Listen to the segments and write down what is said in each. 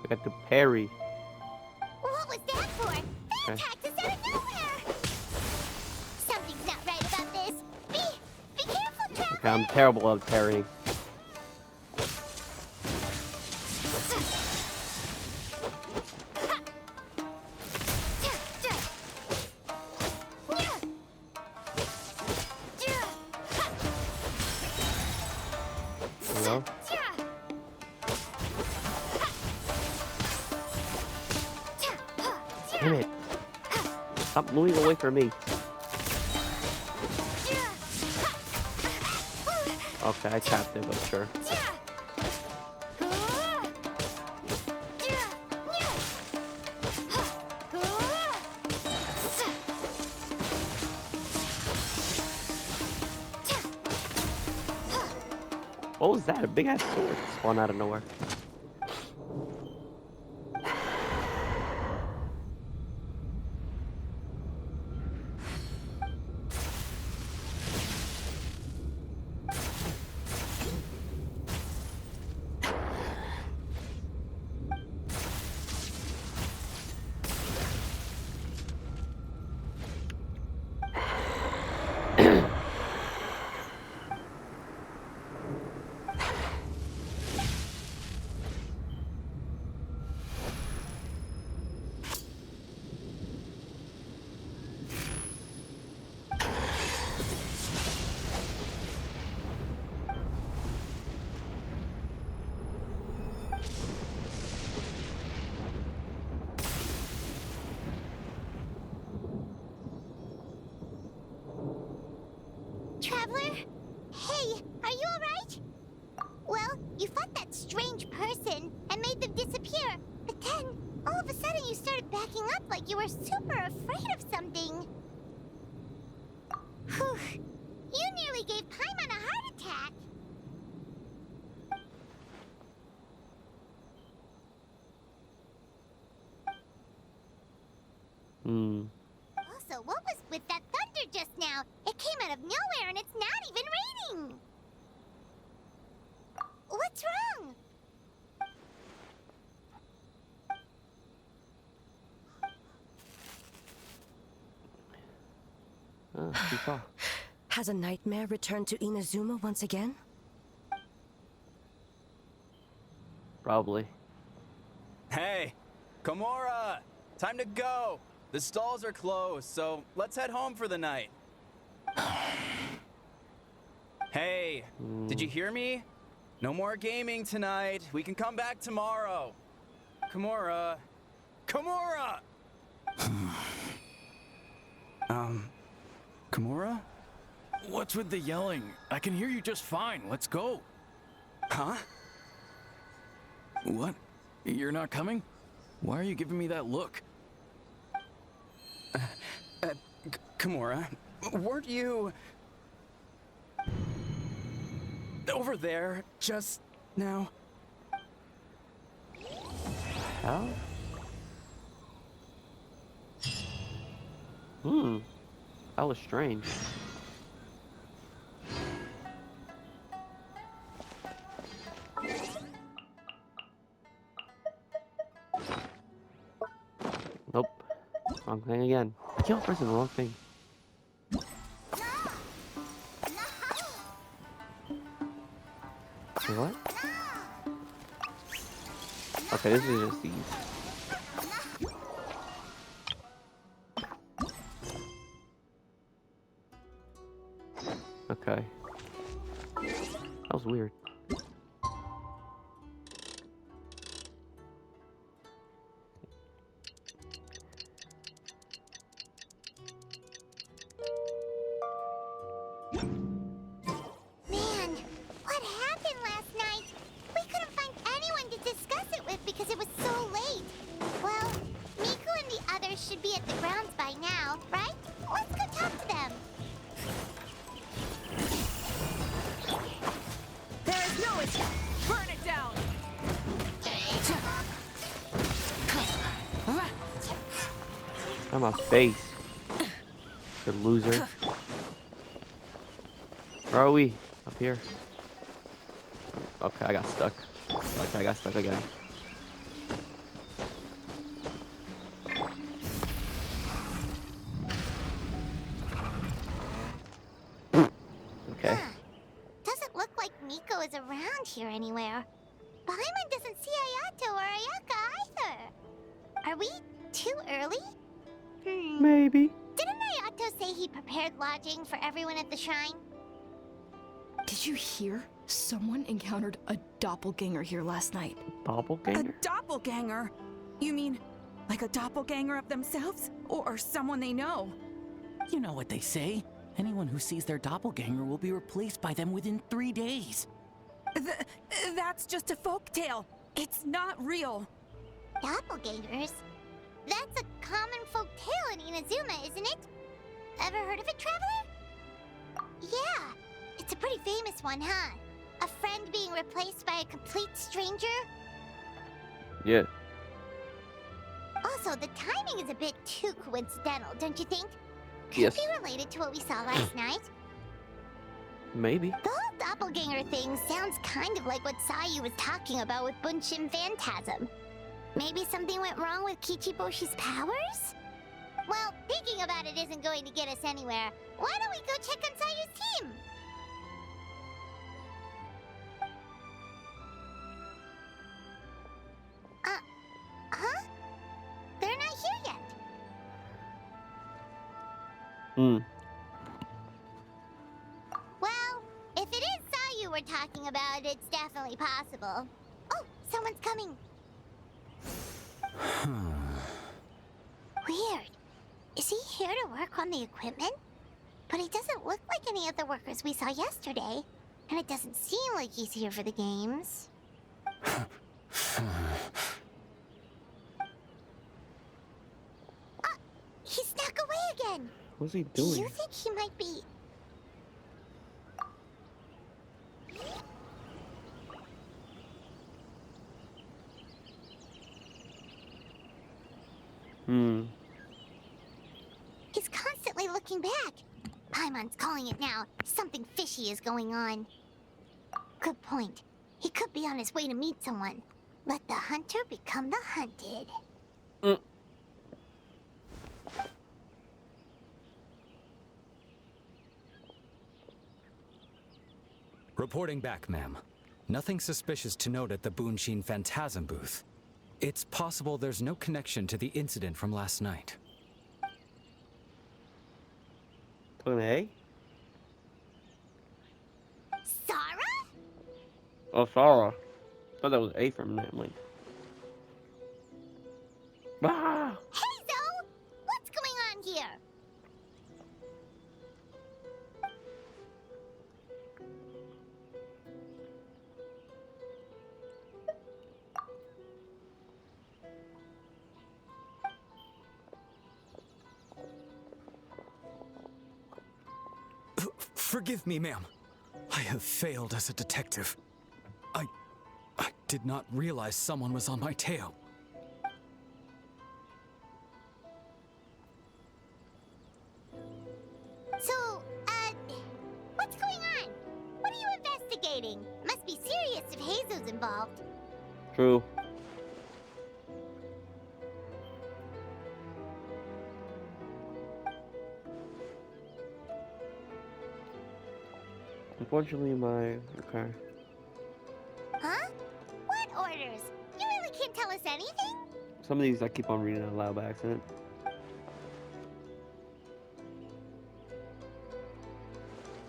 I got the parry. What was that for? That Okay. attacked us out of nowhere! Something's not right about this. Be careful, Traveler! Okay, I'm terrible at parrying. Hello? Damn it. Stop moving away from me. Okay, I tapped it, but sure. What was that? A big ass sword spawned out of nowhere. Traveler? Hey, are you alright? Well, you fought that strange person and made them disappear, but then, all of a sudden you started backing up like you were super afraid of something. Whew. You nearly gave Paimon a heart attack. Also, what was with that thunder just now? It came out of nowhere and it's not even raining. What's wrong? Too far. Has a nightmare returned to Inazuma once again? Probably. Hey, Komura! Time to go! The stalls are closed, so let's head home for the night. Hey, did you hear me? No more gaming tonight. We can come back tomorrow. Komura. Komura! Komura? What's with the yelling? I can hear you just fine. Let's go. Huh? What? You're not coming? Why are you giving me that look? Komura, weren't you over there just now? Hell? That was strange. Nope. Wrong thing again. I keep pressing the wrong thing. Wait, what? Okay, this is just these. Okay. That was weird. Man, what happened last night? We couldn't find anyone to discuss it with because it was so late. Well, Miku and the others should be at the grounds by now, right? Let's go talk to them. There is no escape! Burn it down! On my face. Good loser. Where are we? Up here. Okay, I got stuck. Okay, I got stuck again. anywhere. Paimon doesn't see Ayato or Ayaka either. Are we too early? Maybe. Didn't Ayato say he prepared lodging for everyone at the shrine? Did you hear? Someone encountered a doppelganger here last night. Doppelganger? A doppelganger? You mean like a doppelganger of themselves? Or someone they know? You know what they say. Anyone who sees their doppelganger will be replaced by them within 3 days. That's just a folktale. It's not real. Doppelgangers? That's a common folk tale in Inazuma, isn't it? Ever heard of it, Traveler? Yeah, it's a pretty famous one, huh? A friend being replaced by a complete stranger? Yeah. Also, the timing is a bit too coincidental, don't you think? Could Yes. it be related to what we saw last night? Maybe. The whole doppelganger thing sounds kind of like what Sayu was talking about with Bunshin Phantasm. Maybe something went wrong with Kichiboshi's powers? Well, thinking about it isn't going to get us anywhere. Why don't we go check on Sayu's team? Huh? They're not here yet. Hmm. Well, if it is Sayu we're talking about, it's definitely possible. Oh, someone's coming. Weird. Is he here to work on the equipment? But he doesn't look like any of the workers we saw yesterday. And it doesn't seem like he's here for the games. He snuck away again. What's he Do doing? you think he might be... He's constantly looking back. Paimon's calling it now. Something fishy is going on. Good point. He could be on his way to meet someone. Let the hunter become the hunted. Reporting back, ma'am. Nothing suspicious to note at the Bunshin Phantasm booth. It's possible there's no connection to the incident from last night. Talking to A? Sarah? Oh, Sarah. Thought that was A for a minute. I'm like, ah! Hey, Zoe! What's going on here? Forgive me, ma'am. I have failed as a detective. I did not realize someone was on my tail. So, what's going on? What are you investigating? Must be serious if Heizo's involved. True. Unfortunately, okay. Huh? What orders? You really can't tell us anything? Some of these I keep on reading out loud by accident.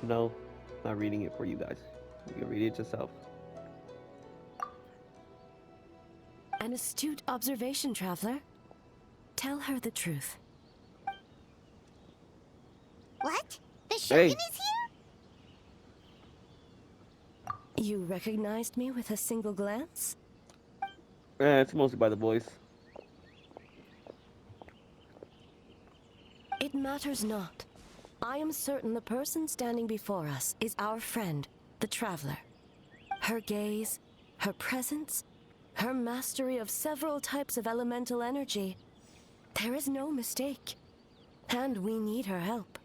No, not reading it for you guys. You can read it yourself. An astute observation, traveler. Tell her the truth. What? The Shogun Hey. is here? You recognized me with a single glance? It's mostly by the voice. It matters not. I am certain the person standing before us is our friend, the traveler. Her gaze, her presence, her mastery of several types of elemental energy. There is no mistake. And we need her help.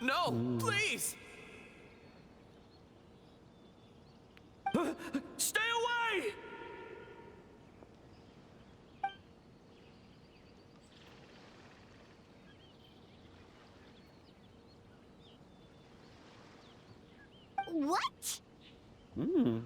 No, please! Stay away! What? Hmm.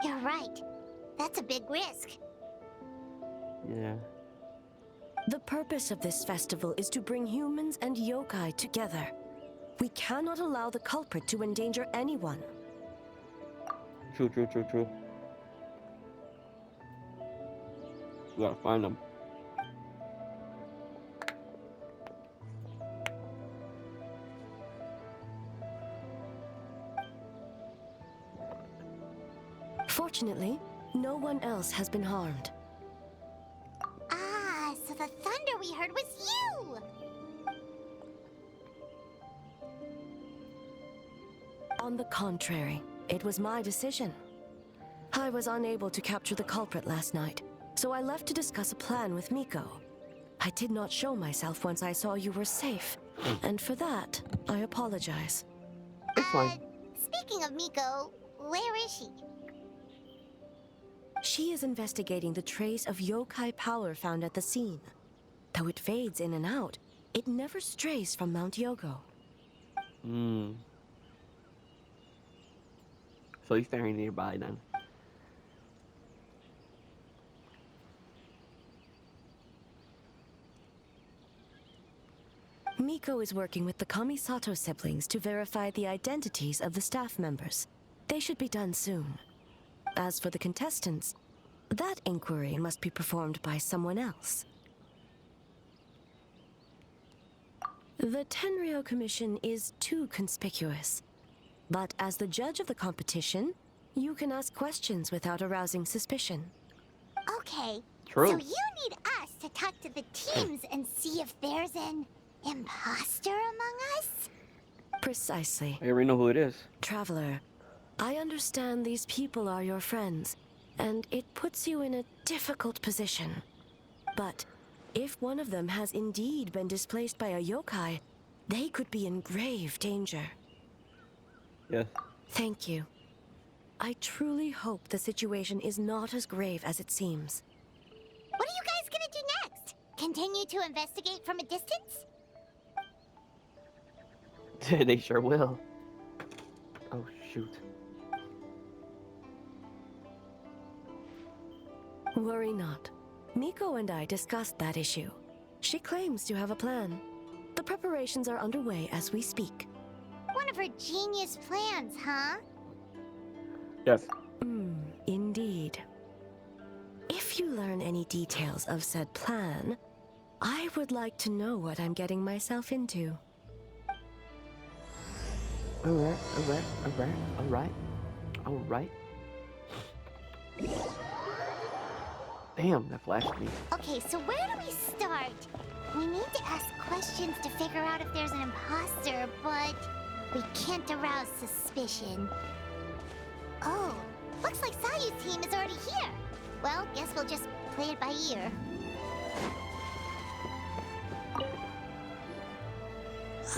You're right. That's a big risk. Yeah. The purpose of this festival is to bring humans and yokai together. We cannot allow the culprit to endanger anyone. True, true, true, true. We gotta find them. Fortunately, no one else has been harmed. Ah, so the thunder we heard was you! On the contrary, it was my decision. I was unable to capture the culprit last night, so I left to discuss a plan with Miko. I did not show myself once I saw you were safe, and for that, I apologize. It's fine. Speaking of Miko, where is she? She is investigating the trace of yokai power found at the scene. Though it fades in and out, it never strays from Mount Yogo. Hmm. So he's staying nearby then. Miko is working with the Kamisato siblings to verify the identities of the staff members. They should be done soon. As for the contestants, that inquiry must be performed by someone else. The Tenryo Commission is too conspicuous. But as the judge of the competition, you can ask questions without arousing suspicion. Okay, True. so you need us to talk to the teams and see if there's an imposter among us? Precisely. I already know who it is. Traveler, I understand these people are your friends, and it puts you in a difficult position. But if one of them has indeed been displaced by a yokai, they could be in grave danger. Yes. Thank you. I truly hope the situation is not as grave as it seems. What are you guys gonna do next? Continue to investigate from a distance? They sure will. Oh, shoot. Worry not. Miko and I discussed that issue. She claims to have a plan. The preparations are underway as we speak. One of her genius plans, huh? Yes. Indeed. If you learn any details of said plan, I would like to know what I'm getting myself into. Alright, alright, alright, alright. Alright. Damn, that flashed me. Okay, so where do we start? We need to ask questions to figure out if there's an imposter, but we can't arouse suspicion. Oh, looks like Sayu's team is already here. Well, guess we'll just play it by ear.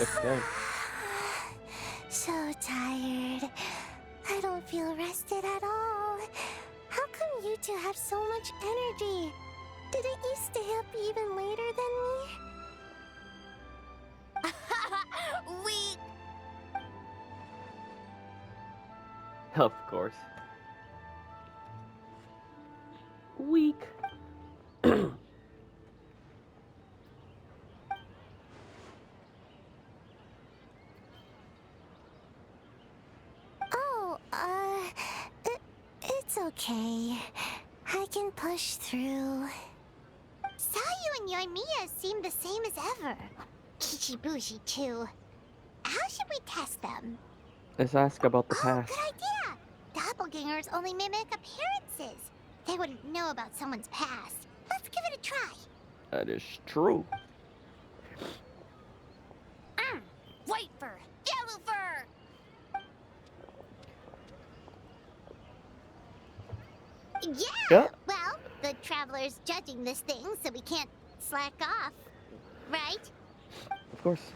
Okay. So tired. I don't feel rested at all. How come you two have so much energy? Didn't you stay up even later than me? Weak. Of course. Weak. Oh, it's okay. I can push through. Sayu and Yoimiya seem the same as ever. Kichibushi too. How should we test them? Let's ask about the Oh, past. good idea! Doppelgangers only mimic appearances. They wouldn't know about someone's past. Let's give it a try. That is true. White fur! Yellow fur! Yeah, well, the Traveler's judging this thing, so we can't slack off, right? Of course.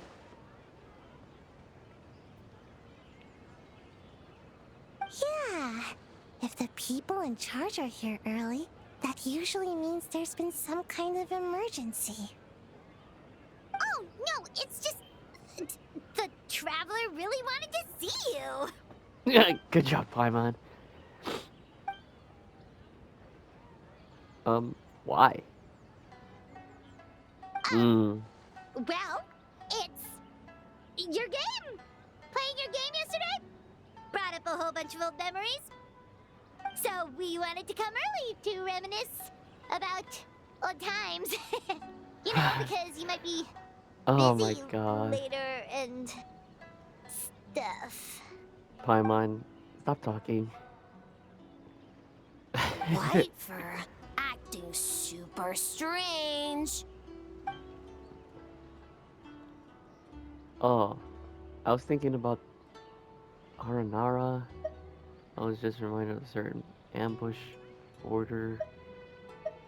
Yeah. If the people in charge are here early, that usually means there's been some kind of emergency. Oh, no, it's just... The Traveler really wanted to see you. Good job, Paimon. Why? Well, it's... your game! Playing your game yesterday? Brought up a whole bunch of old memories. So we wanted to come early to reminisce about old times. You know, because you might be Oh my busy god. later and stuff. Paimon, stop talking. White fur acting super strange. Oh, I was thinking about Aranara. I was just reminded of a certain ambush order.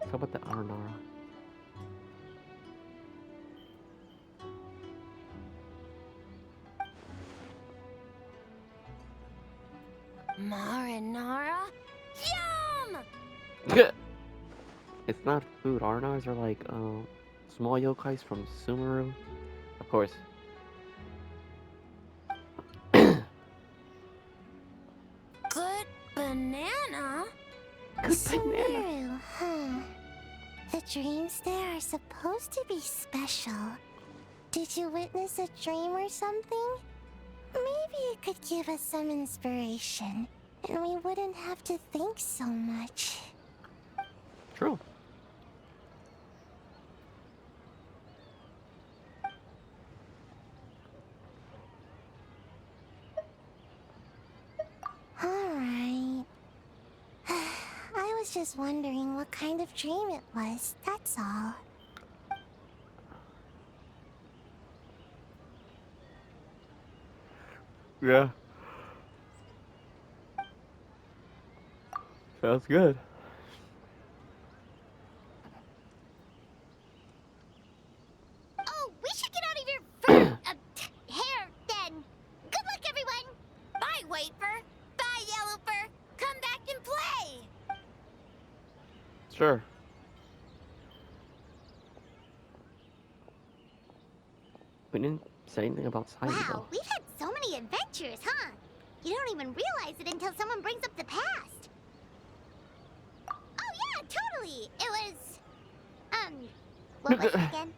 How about the Aranara? Marinara? Yum! It's not food. Aranaras are like small yokais from Sumeru. Of course. Good banana? Good banana. Sumeru, huh? The dreams there are supposed to be special. Did you witness a dream or something? Maybe it could give us some inspiration, and we wouldn't have to think so much. True. Alright. I was just wondering what kind of dream it was, that's all. Yeah. Sounds good. Oh, we should get out of your fur, hair then. Good luck, everyone. Bye, White Fur. Bye, Yellow Fur. Come back and play. Sure. We didn't say anything about Saito Wow, though. we've had so many adventures, huh? You don't even realize it until someone brings up the past. Oh yeah, totally. It was, what was it again?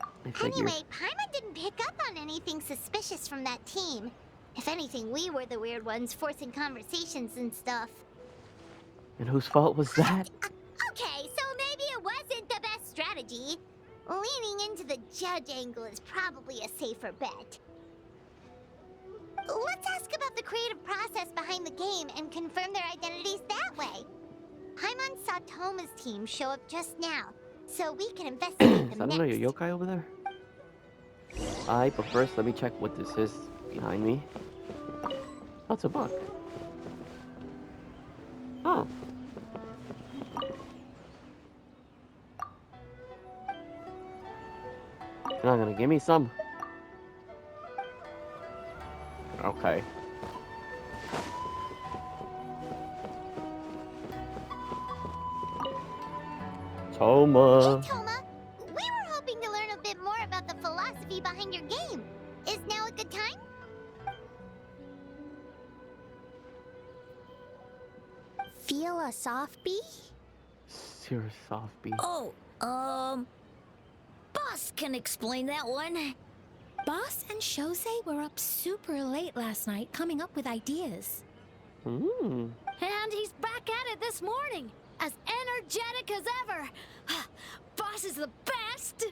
I figured. Anyway, Paimon didn't pick up on anything suspicious from that team. If anything, we were the weird ones forcing conversations and stuff. And whose fault was that? Okay, so maybe it wasn't the best strategy. Leaning into the judge angle is probably a safer bet. Let's ask about the creative process behind the game and confirm their identities that way. Paimon saw Toma's team show up just now, so we can investigate Is them that next. another yokai over there? But first let me check what this is behind me. That's a bug. Oh. You're not gonna give me some? Okay. Toma. Hey, Toma. We were hoping to learn a bit more about the philosophy behind your game. Is now a good time? Feel a soft bee? You're a soft bee. Oh, Boss can explain that one. Boss and Shosei were up super late last night coming up with ideas. Hmm. And he's back at it this morning, as energetic as ever. Boss is the best!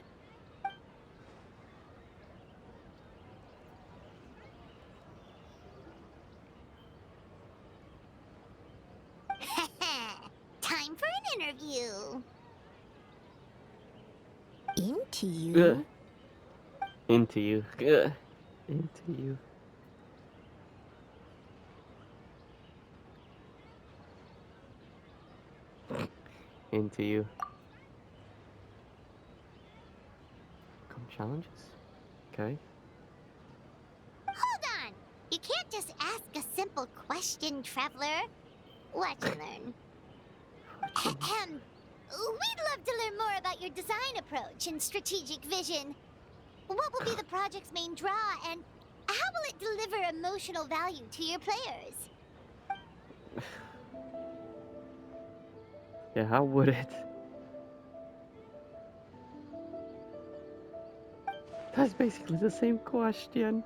Time for an interview. Into you? Ugh. Into you. Ugh. Into you. into you. Come challenges? Okay. Hold on! You can't just ask a simple question, Traveler. Watch and learn. Ahem. We'd love to learn more about your design approach and strategic vision. What will be the project's main draw, and how will it deliver emotional value to your players? Yeah, how would it? That's basically the same question.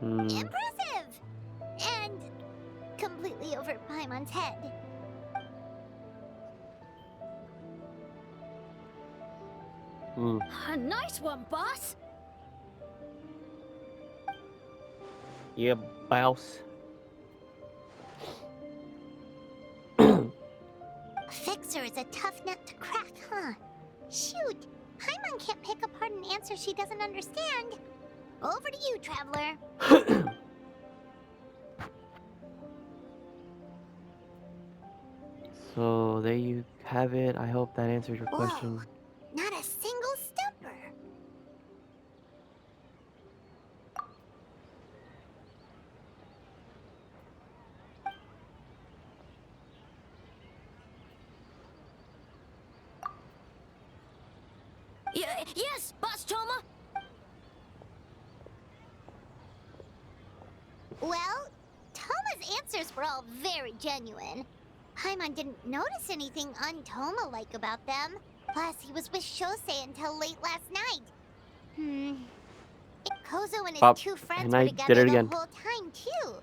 Impressive! And completely over Paimon's head. A nice one, boss. Yeah, boss. Fixer is a tough nut to crack, huh? Shoot! Paimon can't pick apart an answer she doesn't understand. Over to you, Traveler. So there you have it. I hope that answered your question. Whoa, not a single stumper. Yes, Boss Toma. Well, Toma's answers were all very genuine. Paimon didn't notice anything un-Toma-like about them. Plus, he was with Shosei until late last night. Kozo and his Pop, two friends and were I together did it the again. whole time, too.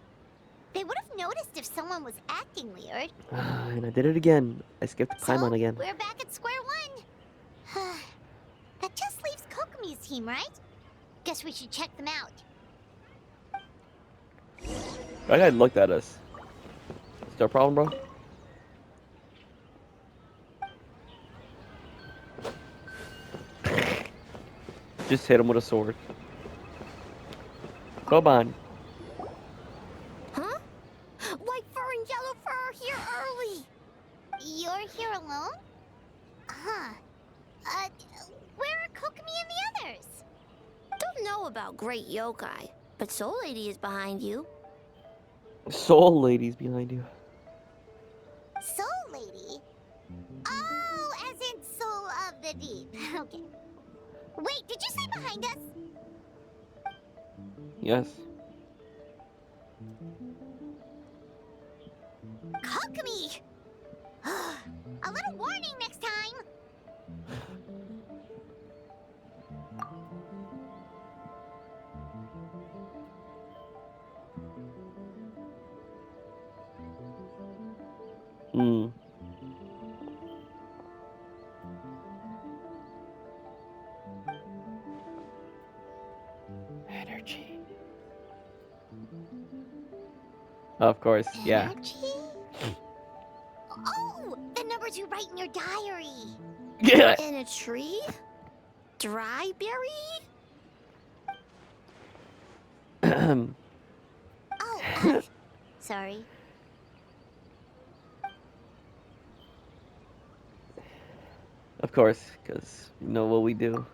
They would have noticed if someone was acting weird. And I did it again. I skipped Paimon So, again. we're back at square one. That just leaves Kokomi's team, right? Guess we should check them out. That guy looked at us. Is there a problem, bro? Just hit him with a sword. Come on. Huh? White fur and yellow fur are here early. You're here alone? Huh. Where are Kokomi and the others? Don't know about great yokai, but Soul Lady is behind you. Soul Lady's behind you. Soul Lady? Oh, as in Soul of the Deep. Okay. Wait, did you say behind us? Yes. Kokomi! A little warning next time. Energy. Of course, yeah. Energy? Oh, the numbers you write in your diary. Yeah. In a tree? Dry berry? Oh, sorry. Of course, because you know what we do.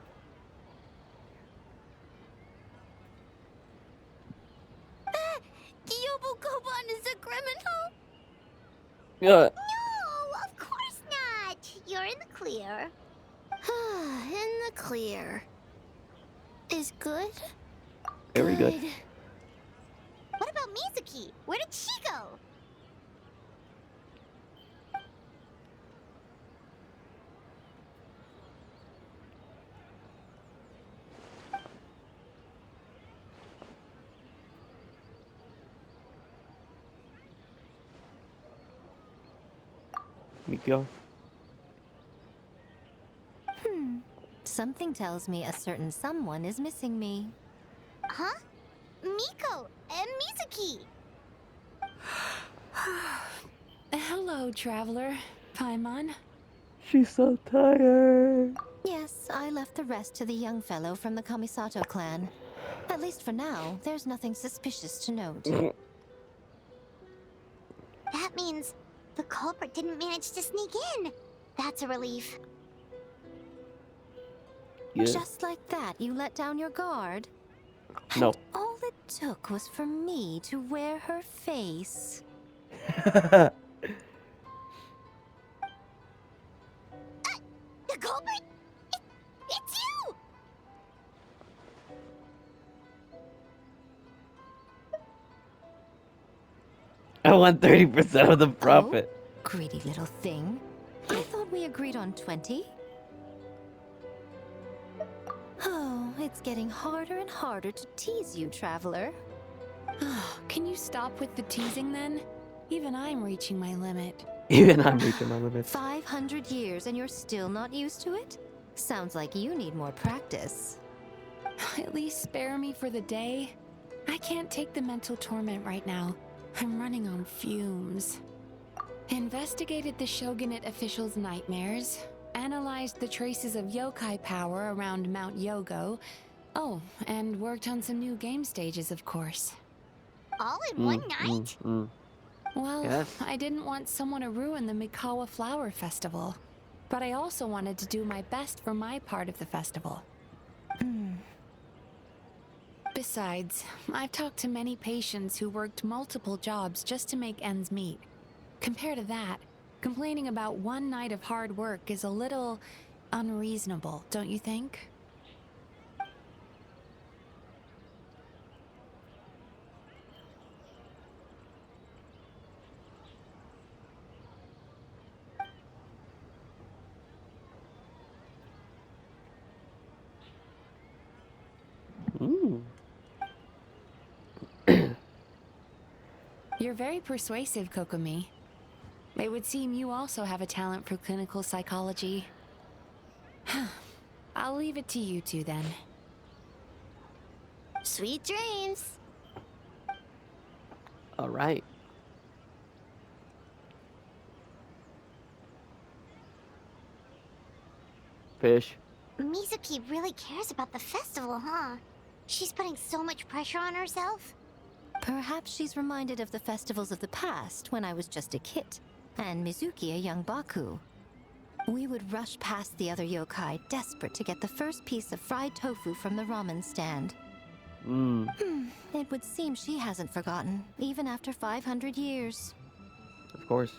Yobo-Koban is a criminal? Yeah. No, of course not. You're in the clear. In the clear. Is good? Very good. What about Mizuki? Where did she go? Mikawa. Something tells me a certain someone is missing me. Huh? Miko and Mizuki. Hello, traveler. Paimon. She's so tired. Yes, I left the rest to the young fellow from the Kamisato clan. At least for now, there's nothing suspicious to note. That means the culprit didn't manage to sneak in. That's a relief. Yeah. Just like that, you let down your guard? No. And all it took was for me to wear her face. The culprit? It's you! I want 30% of the profit. Oh, greedy little thing. I thought we agreed on 20. Oh, it's getting harder and harder to tease you, traveler. Can you stop with the teasing then? Even I'm reaching my limit. Even I'm reaching my limits. 500 years and you're still not used to it? Sounds like you need more practice. At least spare me for the day. I can't take the mental torment right now. I'm running on fumes. Investigated the Shogunate officials' nightmares. Analyzed the traces of yokai power around Mount Yogo. Oh, and worked on some new game stages, of course. All in one night? Well, Yes. I didn't want someone to ruin the Mikawa Flower Festival. But I also wanted to do my best for my part of the festival. Besides, I've talked to many patients who worked multiple jobs just to make ends meet. Compared to that, complaining about one night of hard work is a little unreasonable, don't you think? You're very persuasive, Kokomi. It would seem you also have a talent for clinical psychology. I'll leave it to you two then. Sweet dreams. All right. Fish. Mizuki really cares about the festival, huh? She's putting so much pressure on herself. Perhaps she's reminded of the festivals of the past when I was just a kid, and Mizuki a young Baku. We would rush past the other yokai, desperate to get the first piece of fried tofu from the ramen stand. It would seem she hasn't forgotten, even after 500 years. Of course.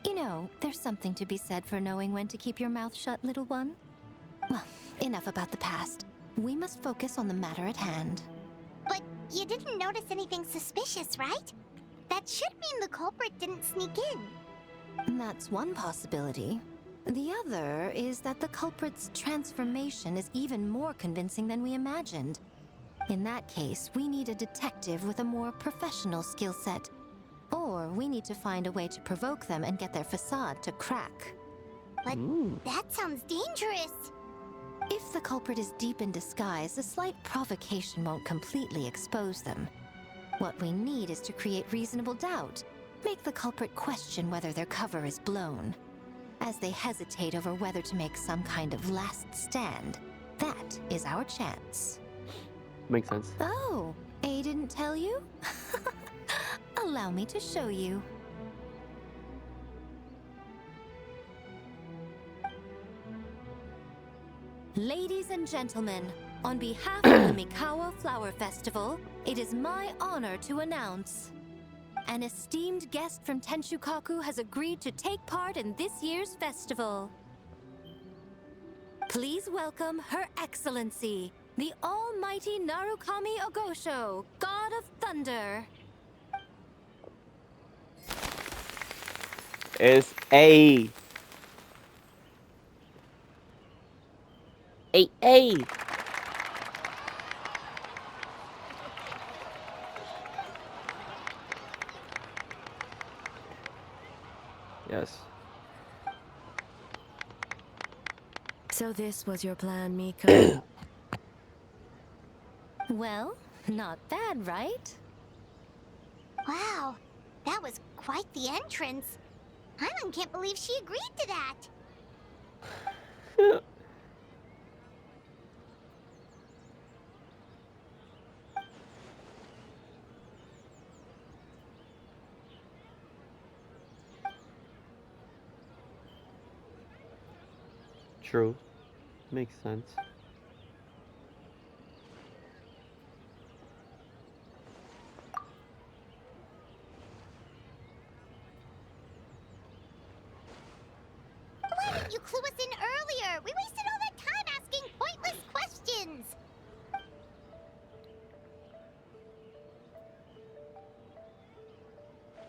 You know, there's something to be said for knowing when to keep your mouth shut, little one. Well, enough about the past. We must focus on the matter at hand. But you didn't notice anything suspicious, right? That should mean the culprit didn't sneak in. That's one possibility. The other is that the culprit's transformation is even more convincing than we imagined. In that case, we need a detective with a more professional skill set. Or we need to find a way to provoke them and get their facade to crack. But that sounds dangerous. If the culprit is deep in disguise, a slight provocation won't completely expose them. What we need is to create reasonable doubt. Make the culprit question whether their cover is blown. As they hesitate over whether to make some kind of last stand, that is our chance. Makes sense. Oh, A didn't tell you? Allow me to show you. Ladies and gentlemen, on behalf of the Mikawa Flower Festival, it is my honor to announce an esteemed guest from Tenshukaku has agreed to take part in this year's festival. Please welcome Her Excellency, the Almighty Narukami Ogosho, God of Thunder. It's A. A. Yes. So this was your plan, Miko? Well, not bad, right? Wow, that was quite the entrance. Paimon can't believe she agreed to that. True. Makes sense. Why didn't you clue us in earlier? We wasted all that time asking pointless questions.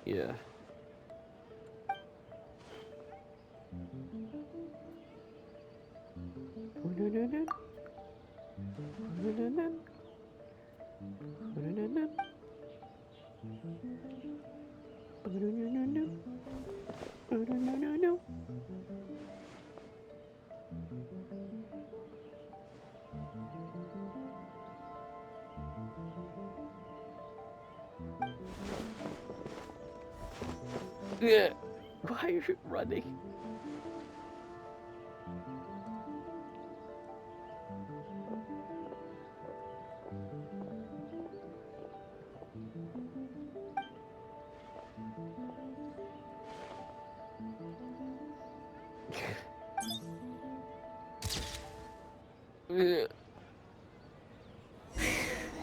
Yeah. Yeah. Why are you running?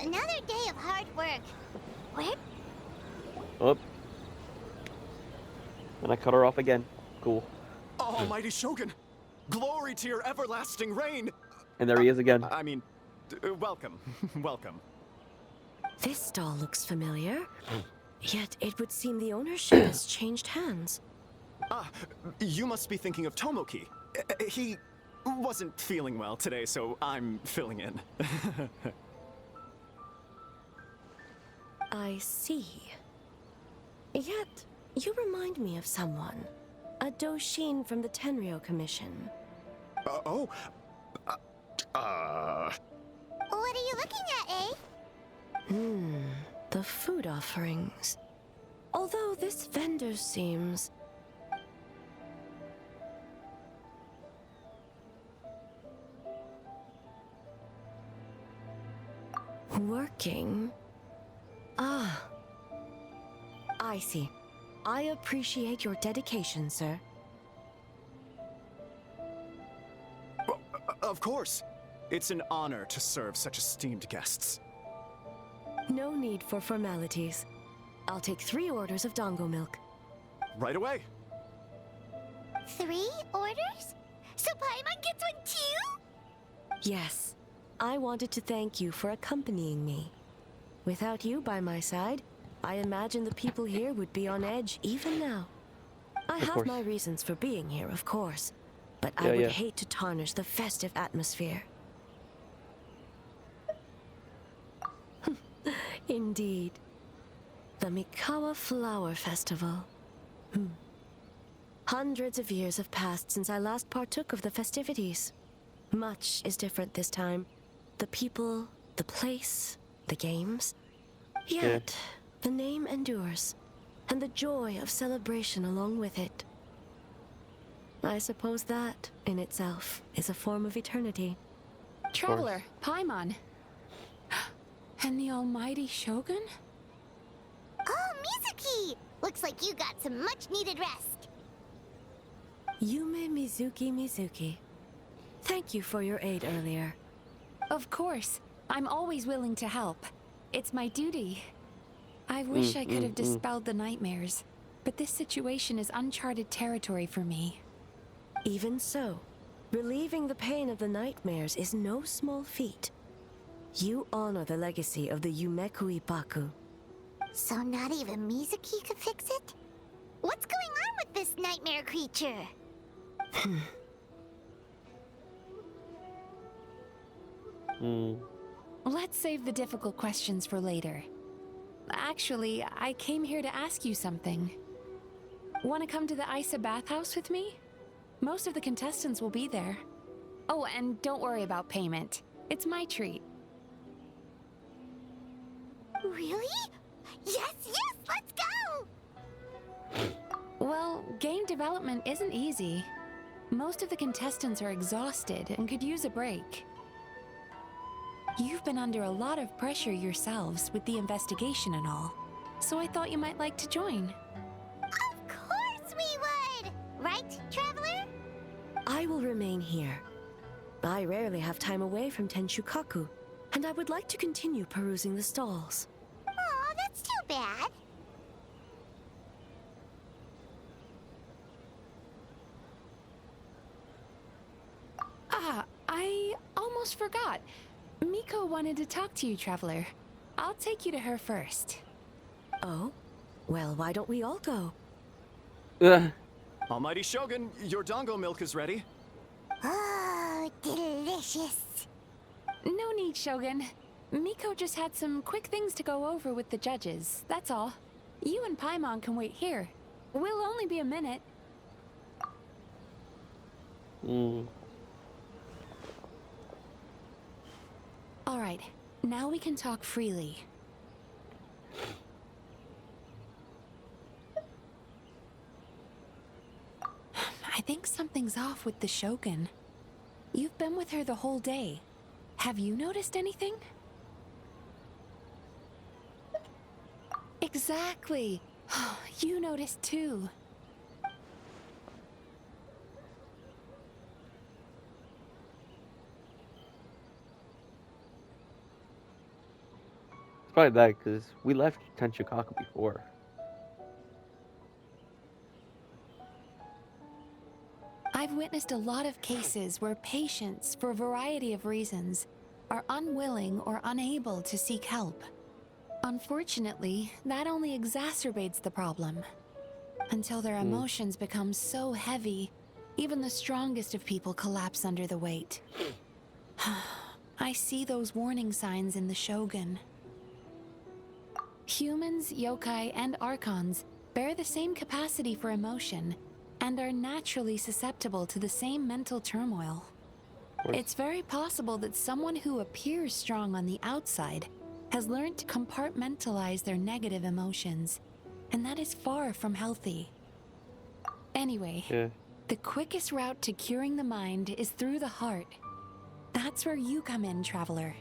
Another day of hard work. Where? Oh. And I cut her off again. Cool. Almighty Shogun! Glory to your everlasting reign! And there he is again. I mean, welcome. Welcome. This stall looks familiar. Yet it would seem the ownership has changed hands. Ah, you must be thinking of Tomoki. He wasn't feeling well today, so I'm filling in. I see. Yet, you remind me of someone. A Doshin from the Tenryo Commission. Oh? What are you looking at, eh? The food offerings. Although this vendor seems... working? Ah. I see. I appreciate your dedication, sir. Of course. It's an honor to serve such esteemed guests. No need for formalities. I'll take 3 orders of dongo milk. Right away. 3 orders? So Paimon gets one too? Yes. I wanted to thank you for accompanying me. Without you by my side, I imagine the people here would be on edge even now. I have my reasons for being here, of course, but I would hate to tarnish the festive atmosphere. Indeed. The Mikawa Flower Festival. Hundreds of years have passed since I last partook of the festivities. Much is different this time. The people, the place, the games. Yet, the name endures, and the joy of celebration along with it. I suppose that, in itself, is a form of eternity. Traveler, Paimon. And the almighty Shogun? Oh, Mizuki! Looks like you got some much-needed rest. Yume Mizuki. Thank you for your aid earlier. Of course. I'm always willing to help. It's my duty. I wish I could have dispelled the nightmares, but this situation is uncharted territory for me. Even so, relieving the pain of the nightmares is no small feat. You honor the legacy of the Yumeku Ippaku. So not even Mizuki could fix it? What's going on with this nightmare creature? Let's save the difficult questions for later. Actually, I came here to ask you something. Want to come to the Isa bathhouse with me? Most of the contestants will be there. Oh, and don't worry about payment. It's my treat. Really? Yes, yes, let's go! Well, game development isn't easy. Most of the contestants are exhausted and could use a break. You've been under a lot of pressure yourselves with the investigation and all, so I thought you might like to join. Of course we would! Right, Traveler? I will remain here. I rarely have time away from Tenshukaku, and I would like to continue perusing the stalls. Aw, that's too bad. Ah, I almost forgot. Miko wanted to talk to you, Traveler. I'll take you to her first. Oh? Well, why don't we all go? Ugh. Almighty Shogun, your dango milk is ready. Oh, delicious. No need, Shogun. Miko just had some quick things to go over with the judges, that's all. You and Paimon can wait here. We'll only be a minute. Alright, now we can talk freely. I think something's off with the Shogun. You've been with her the whole day. Have you noticed anything? Exactly. You noticed too. It's probably that, because we left Tenshukaku before. I've witnessed a lot of cases where patients, for a variety of reasons, are unwilling or unable to seek help. Unfortunately, that only exacerbates the problem. Until their emotions become so heavy, even the strongest of people collapse under the weight. I see those warning signs in the Shogun. Humans, yokai, and archons bear the same capacity for emotion and are naturally susceptible to the same mental turmoil. It's very possible that someone who appears strong on the outside has learned to compartmentalize their negative emotions, and that is far from healthy. Anyway, the quickest route to curing the mind is through the heart. That's where you come in, Traveler.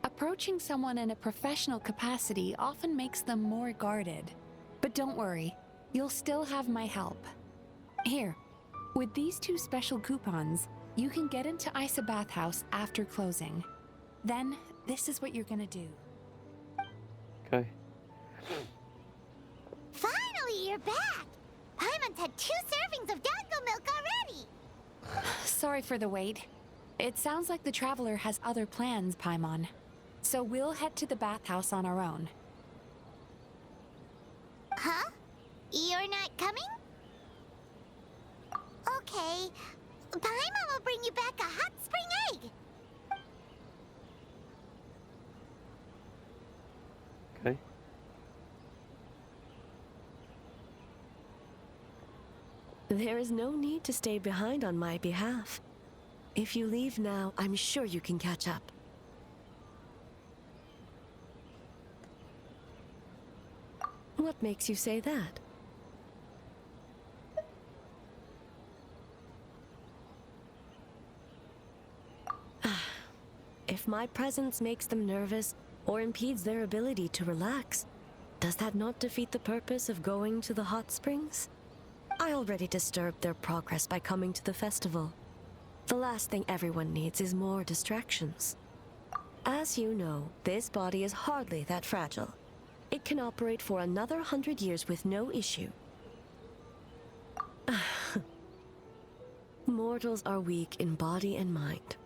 Approaching someone in a professional capacity often makes them more guarded. But don't worry, you'll still have my help. Here, with these 2 special coupons, you can get into Isa Bathhouse after closing. Then, this is what you're gonna do. Okay. Finally, you're back! Paimon's had 2 servings of dango milk already! Sorry for the wait. It sounds like the Traveler has other plans, Paimon. So we'll head to the bathhouse on our own. Huh? You're not coming? Okay. Paimon will bring you back a hot spring egg! Okay. There is no need to stay behind on my behalf. If you leave now, I'm sure you can catch up. What makes you say that? If my presence makes them nervous or impedes their ability to relax, does that not defeat the purpose of going to the hot springs? I already disturbed their progress by coming to the festival. The last thing everyone needs is more distractions. As you know, this body is hardly that fragile. It can operate for another 100 years with no issue. Mortals are weak in body and mind.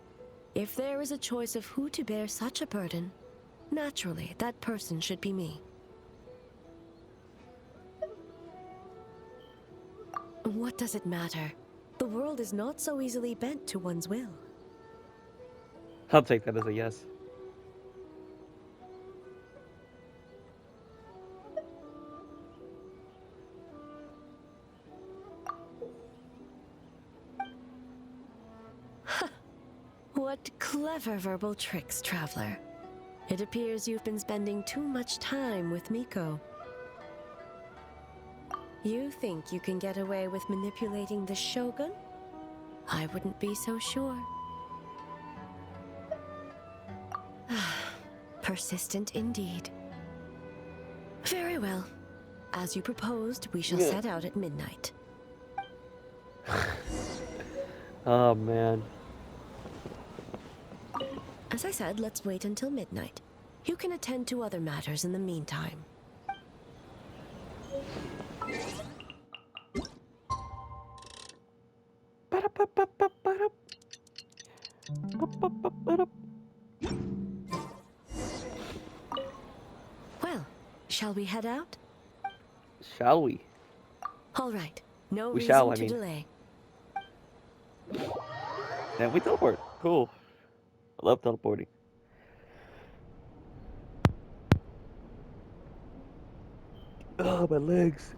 If there is a choice of who to bear such a burden, naturally that person should be me. What does it matter? The world is not so easily bent to one's will. I'll take that as a yes. What clever verbal tricks, Traveler. It appears you've been spending too much time with Miko. You think you can get away with manipulating the Shogun? I wouldn't be so sure. Persistent indeed. Very well. As you proposed, we shall set out at midnight. Oh man. As I said, let's wait until midnight. You can attend to other matters in the meantime. Well, shall we head out? Shall we? All right. No We reason shall, I to mean. delay. Yeah, we teleport. Cool. I love teleporting. Oh, my legs.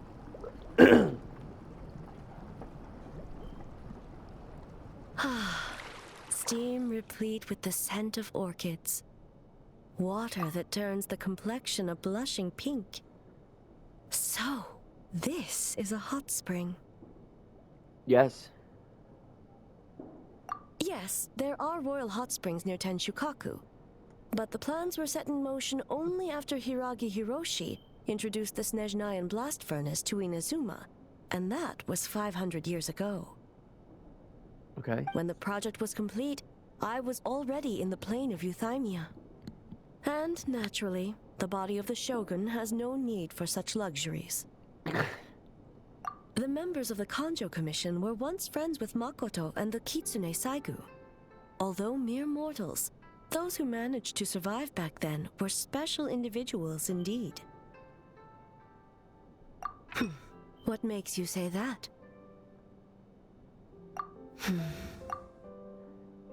Steam replete with the scent of orchids. Water that turns the complexion a blushing pink. So, this is a hot spring. Yes. Yes, there are royal hot springs near Tenshukaku. But the plans were set in motion only after Hiragi Hiroshi introduced the Snezhnayan blast furnace to Inazuma, and that was 500 years ago. Okay. When the project was complete, I was already in the plain of Euthymia. And naturally, the body of the Shogun has no need for such luxuries. The members of the Kanjo Commission were once friends with Makoto and the Kitsune Saigu. Although mere mortals, those who managed to survive back then were special individuals indeed. What makes you say that?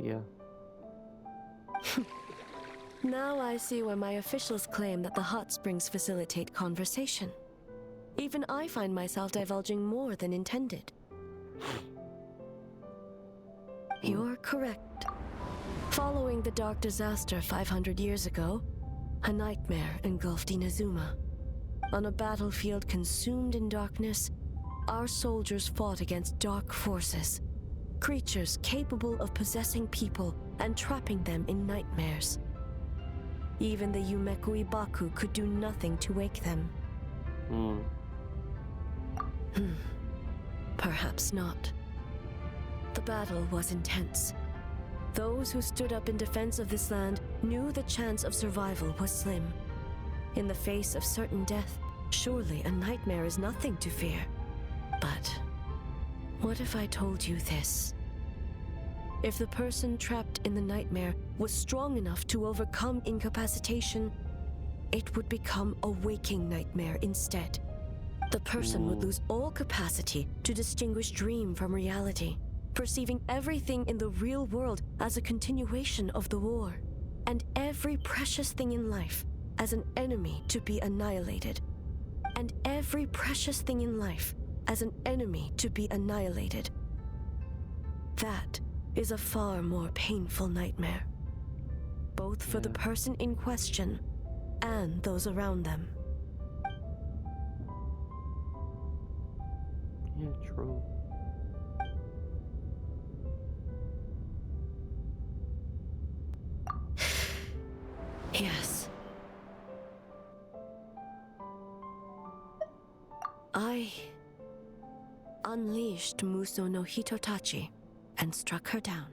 Yeah. Now I see why my officials claim that the hot springs facilitate conversation. Even I find myself divulging more than intended. You're correct. Following the dark disaster 500 years ago, a nightmare engulfed Inazuma. On a battlefield consumed in darkness, our soldiers fought against dark forces. Creatures capable of possessing people and trapping them in nightmares. Even the Yumeku Ibaku could do nothing to wake them. Perhaps not. The battle was intense. Those who stood up in defense of this land knew the chance of survival was slim. In the face of certain death, surely a nightmare is nothing to fear. But what if I told you this? If the person trapped in the nightmare was strong enough to overcome incapacitation, it would become a waking nightmare instead. The person would lose all capacity to distinguish dream from reality, perceiving everything in the real world as a continuation of the war, and every precious thing in life as an enemy to be annihilated. And every precious thing in life as an enemy to be annihilated. That is a far more painful nightmare, both for the person in question and those around them. Yeah, true. Yes. I unleashed Muso no Hitotachi and struck her down.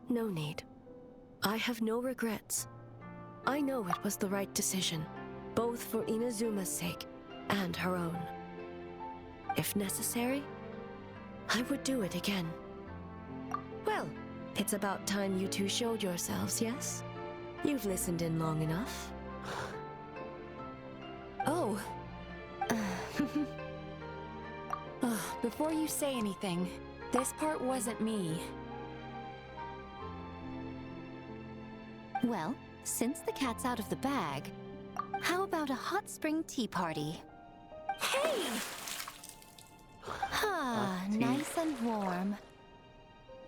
No need. I have no regrets. I know it was the right decision, both for Inazuma's sake and her own. If necessary, I would do it again. Well, it's about time you two showed yourselves, yes? You've listened in long enough. Oh. Before you say anything, this part wasn't me. Well, since the cat's out of the bag, how about a hot spring tea party? Hey! Ah, nice and warm.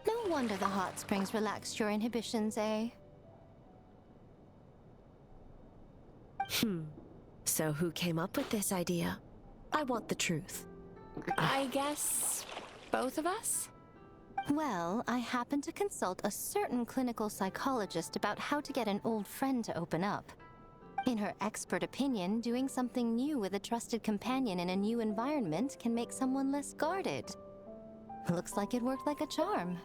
No wonder the hot springs relaxed your inhibitions, eh? So who came up with this idea? I want the truth. I guess both of us? Well, I happened to consult a certain clinical psychologist about how to get an old friend to open up. In her expert opinion, doing something new with a trusted companion in a new environment can make someone less guarded. Looks like it worked like a charm.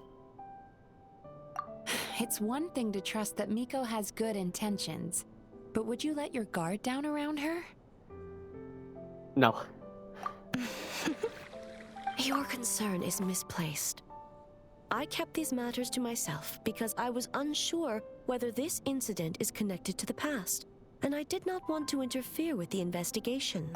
It's one thing to trust that Miko has good intentions, but would you let your guard down around her? No. Your concern is misplaced. I kept these matters to myself because I was unsure whether this incident is connected to the past, and I did not want to interfere with the investigation.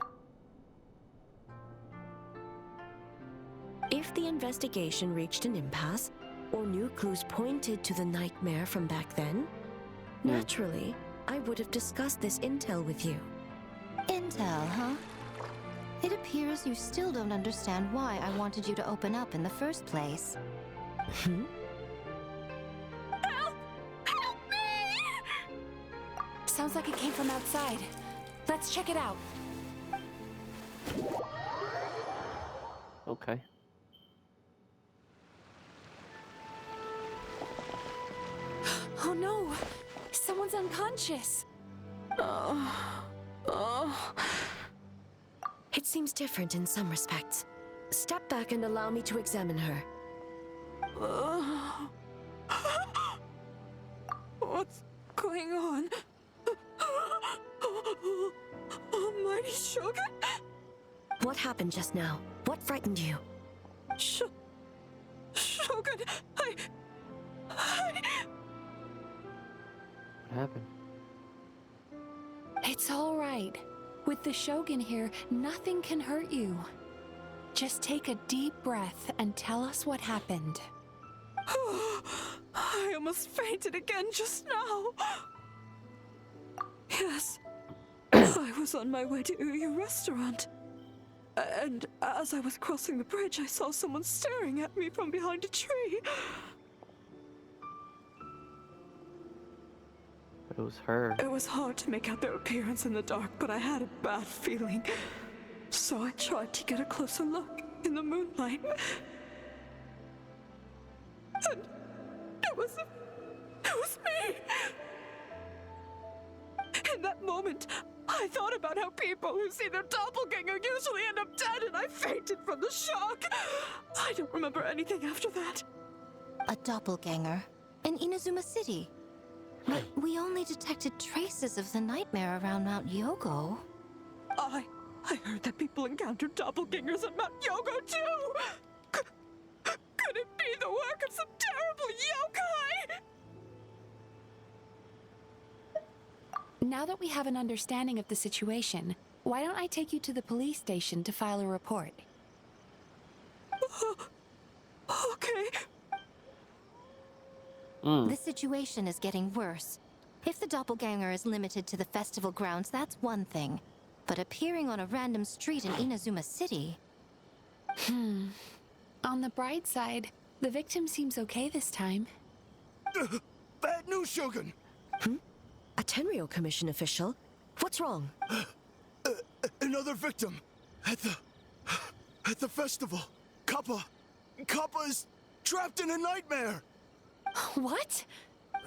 If the investigation reached an impasse, or new clues pointed to the nightmare from back then, naturally, I would have discussed this intel with you. Intel, huh? It appears you still don't understand why I wanted you to open up in the first place. Help! Help me! Sounds like it came from outside. Let's check it out. Okay. Oh no! Someone's unconscious! It seems different in some respects. Step back and allow me to examine her. What's going on? Almighty Shogun? What happened just now? What frightened you? Shogun, What happened? It's all right. With the Shogun here, nothing can hurt you. Just take a deep breath and tell us what happened. I almost fainted again just now. Yes, I was on my way to your restaurant. And as I was crossing the bridge, I saw someone staring at me from behind a tree. But it was her. It was hard to make out their appearance in the dark, but I had a bad feeling. So I tried to get a closer look in the moonlight. And it was me! In that moment, I thought about how people who see their doppelganger usually end up dead, and I fainted from the shock. I don't remember anything after that. A doppelganger in Inazuma City. But we only detected traces of the nightmare around Mount Yogo. I heard that people encountered doppelgangers at Mount Yogo too! Could it be the work of some terrible yokai? Now that we have an understanding of the situation, why don't I take you to the police station to file a report? Okay. The situation is getting worse. If the doppelganger is limited to the festival grounds, that's one thing. But appearing on a random street in Inazuma City... On the bright side, the victim seems okay this time. Bad news, Shogun! A Tenryo Commission official? What's wrong? Another victim! At the festival! Kappa is trapped in a nightmare! What?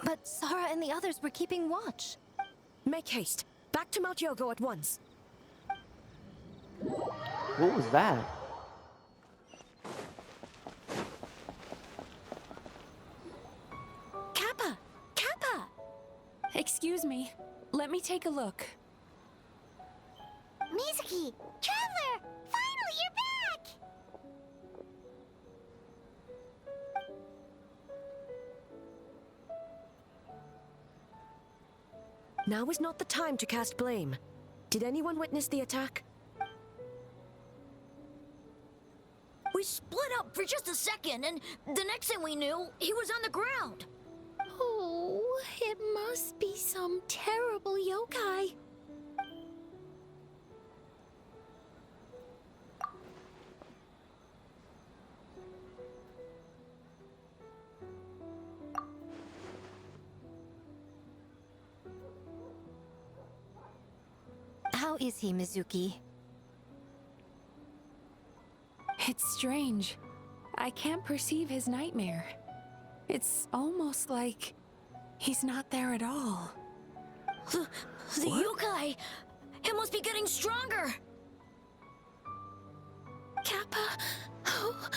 But Sara and the others were keeping watch. Make haste. Back to Mount Yogo at once. What was that? Kappa! Kappa! Excuse me. Let me take a look. Mizuki! Traveler! Finally, you're back! Now is not the time to cast blame. Did anyone witness the attack? We split up for just a second, and the next thing we knew, he was on the ground. Oh, it must be some terrible yokai. is he, Mizuki? It's strange. I can't perceive his nightmare. It's almost like he's not there at all. The yokai! It must be getting stronger! Kappa, oh,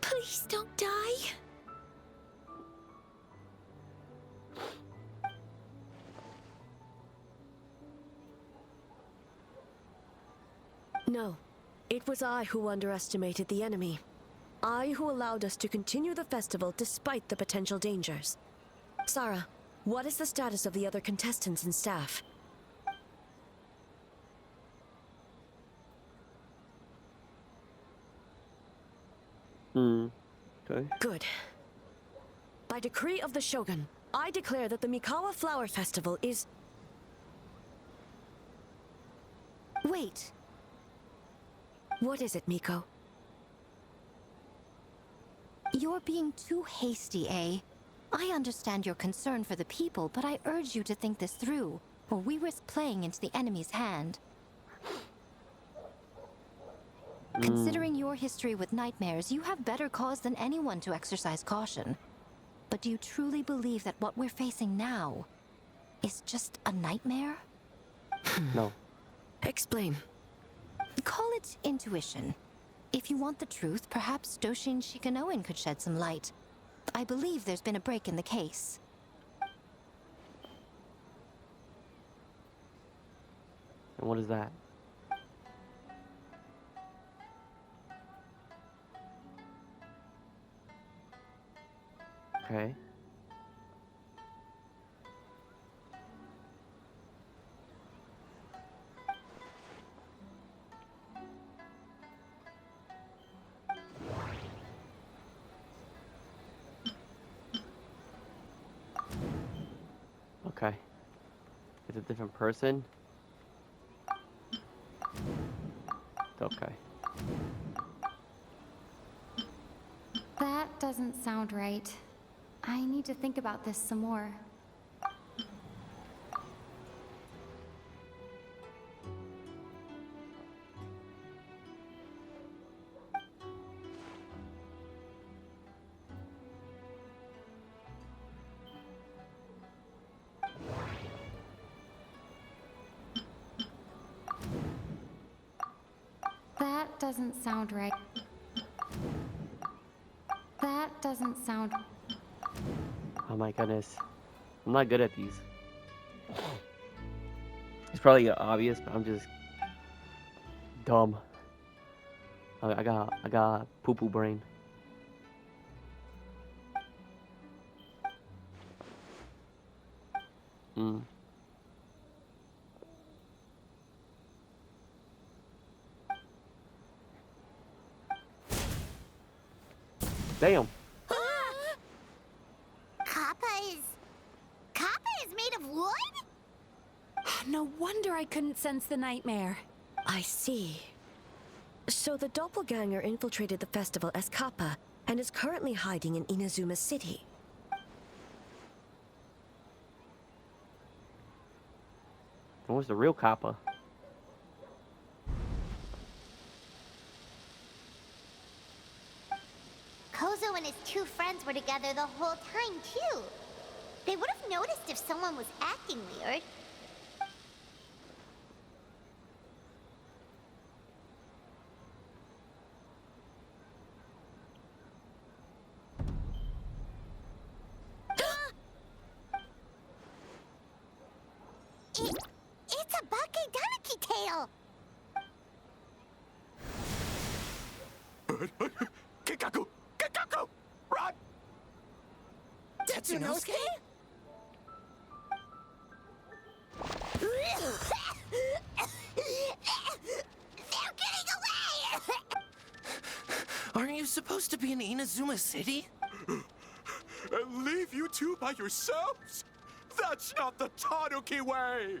please don't die. No. It was I who underestimated the enemy. I who allowed us to continue the festival despite the potential dangers. Sarah, what is the status of the other contestants and staff? Okay. Good. By decree of the Shogun, I declare that the Mikawa Flower Festival is... Wait. What is it, Miko? You're being too hasty, eh? I understand your concern for the people, but I urge you to think this through, or we risk playing into the enemy's hand. Considering your history with nightmares, you have better cause than anyone to exercise caution. But do you truly believe that what we're facing now is just a nightmare? No. Explain. Call it intuition. If you want the truth, perhaps Doshin Shikanoin could shed some light. I believe there's been a break in the case. And what is that? Okay. Okay. It's a different person. Okay. That doesn't sound right. I need to think about this some more. That doesn't sound right. That doesn't sound... Oh my goodness. I'm not good at these. It's probably obvious, but I'm just dumb. I got poo-poo brain. Damn. Kappa is made of wood? No wonder I couldn't sense the nightmare. I see. So the doppelganger infiltrated the festival as Kappa and is currently hiding in Inazuma City. Where's the real Kappa? Kozo and his two friends were together the whole time, too. They would have noticed if someone was acting weird. It's a Bakedaniki tail! Kikaku! Kikaku! Run! Tetsunosuke? They're getting away! Aren't you supposed to be in Inazuma City? And leave you two by yourselves? That's not the Tanuki way!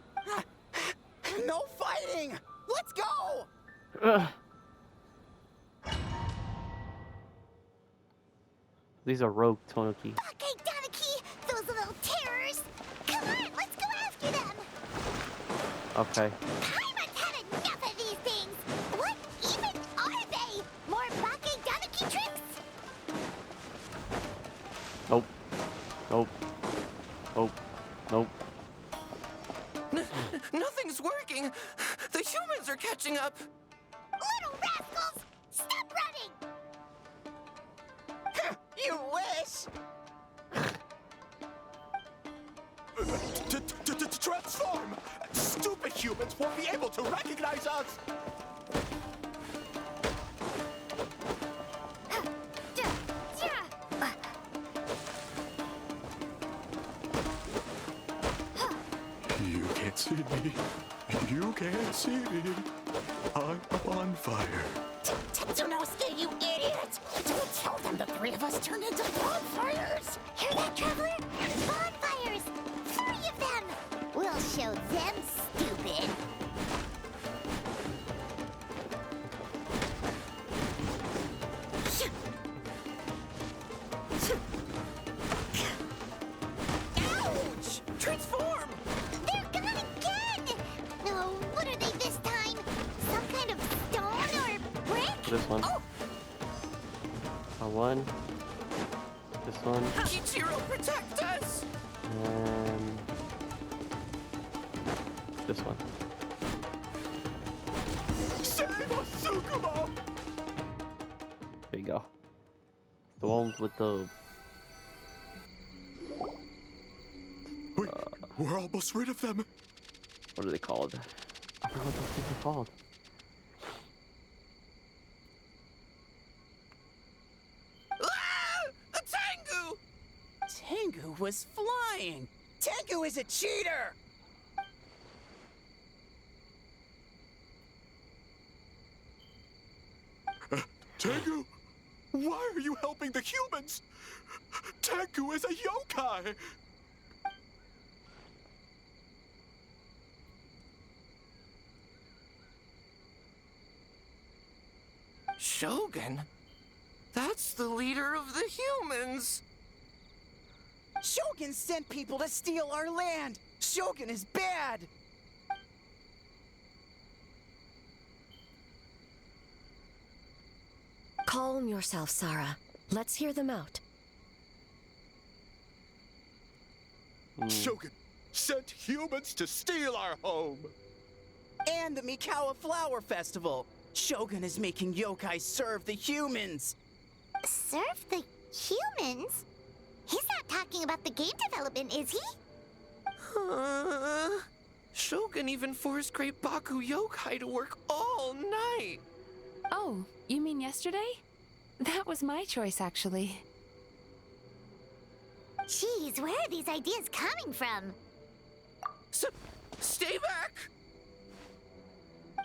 No fighting! Let's go! Ugh. These are rogue Tanuki. Bakedaniki! Those little terrors! Come on, let's go after them! Okay. I'm Lieutenant Nope. Nope. Nope. Nothing's working. The humans are catching up. Little rascals! Stop running! You wish. Transform! Stupid humans won't be able to recognize us! You can't see me. You can't see me. I'm on fire. Tetsunosuke, you idiot! Don't tell them the three of us turned into bonfires! Hear that, Traveler? Bonfires! 3 of them! We'll show them, stupid! Ouch! Transform! They're gone again! No, what are they this time? Some kind of stone or brick? This one. Oh, One. This one. Kichiro, protect us! And this one. Save us, Tsukumo! There you go. The one with the. We're almost rid of them. What are they called? I forgot what those things are called. Ah! A Tengu! Tengu was flying! Tengu is a cheater! Tengu, why are you helping the humans? Tengu is a yokai! Shogun? That's the leader of the humans! Shogun sent people to steal our land! Shogun is bad! Calm yourself, Sarah. Let's hear them out. Shogun sent humans to steal our home! And the Mikawa Flower Festival! Shogun is making yokai serve the humans! serve the humans? He's not talking about the game development, is he? Shogun even forced Great Baku Yokai to work all night! Oh, you mean yesterday? That was my choice, actually. Jeez, where are these ideas coming from? Stay back!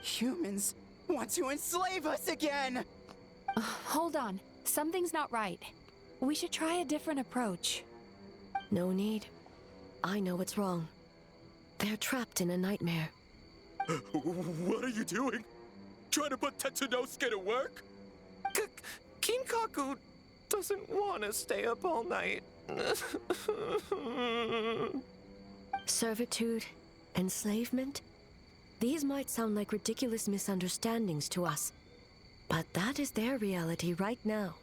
Humans want to enslave us again! Hold on. Something's not right. We should try a different approach. No need. I know what's wrong. They're trapped in a nightmare. What are you doing? Trying to put Tetsunosuke to work? Kinkaku doesn't want to stay up all night. Servitude, enslavement? These might sound like ridiculous misunderstandings to us, but that is their reality right now.